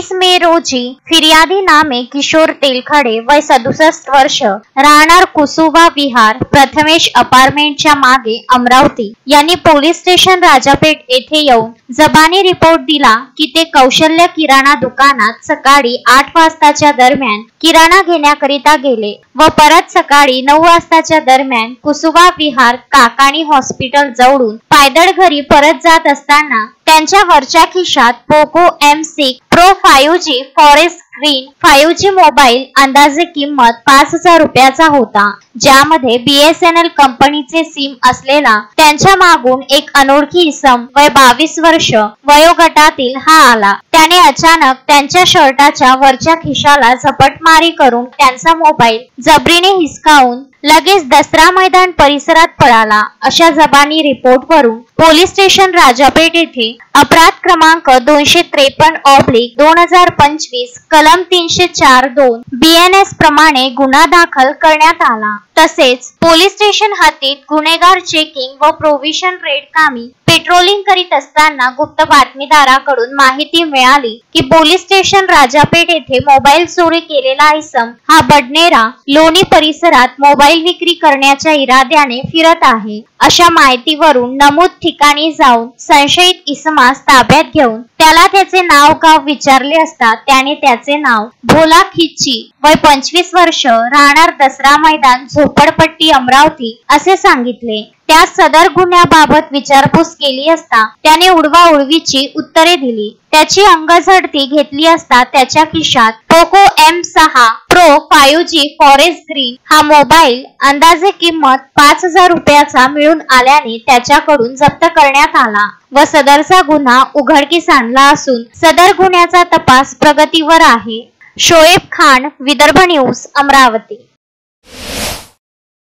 23 मे रोजी फिर्यादी नामे किशोर तेलखाडे वय 67 वर्ष राहणार कुसुबा विहार प्रथमेश अपार्टमेंटच्या मागे अमरावती यांनी पोलीस स्टेशन राजापेठ येथे येऊन जबानी रिपोर्ट दिला की ते कौशल्य किराणा दुकानात सकाळी 8 वाजताच्या दरम्यान किराणा घेण्याकरिता गेले व परत सकाळी 9 वाजताच्या दरम्यान कुसुबा विहार काकाणी हॉस्पिटल जवळून पायदळ घरी परत जात असताना त्यांच्या वरच्या खिशात Poco M6 Pro 5G forest green 5G mobile अंदाजे किंमत 5,000 रुपयाचा होता, ज्यामध्ये BSNL कंपनीचे सिम असलेला त्यांच्या मागून एक अनोळखी इसम वय 22 वर्ष वयोगटातील हा आला। त्याने अचानक त्यांच्या शर्टाच्या वरच्या खिशाला झपटमारी करून त्यांचा मोबाईल जबरीने हिसकावून लगेच दसरा मैदान परिसरात पळाला। अशा जबानी रिपोर्ट वरून पोलीस स्टेशन राजापेठ येथे अपराध क्रमांक 253/2025 कलम 304(2) BNS प्रमाणे गुन्हा दाखल करण्यात आला। तसेच पोलीस स्टेशन हद्दीत गुन्हेगार चेकिंग व प्रोव्हिजन रेड कामी पेट्रोलिंग करीत असताना गुप्त बातमीदाराकडून माहिती मिळाली की पोलीस स्टेशन राजापेठ येथे मोबाईल चोरी केलेला इसम हा बडनेरा लोणी परिसरात मोबाईल विक्री करण्याच्या इराद्याने फिरत आहे। अशा माहितीवरून नमूद ठिकाणी जाऊन संशयित इसमास ताब्यात घेऊन त्याला त्याचे नाव गाव विचारले असता त्याने त्याचे नाव भोला खिच्ची वय 25 वर्ष राहणार दसरा मैदान झोपडपट्टी अमरावती असे सांगितले। त्या सदर गुन्ह्याबाबत विचारपूस केली असता त्याने उडवाउडवीची उत्तरे दिली। त्याची अंगझडती घेतली असता त्याच्या खिशात Poco M6 Pro 5G forest green हा मोबाईल अंदाजे किंमत 5,000 रुपयाचा मिळून आल्याने त्याच्याकडून जप्त करण्यात आला व सदरचा गुन्हा उघडकीस आणला असून सदर गुन्ह्याचा तपास प्रगतीवर आहे। शोएब खान, विदर्भ न्यूज, अमरावती।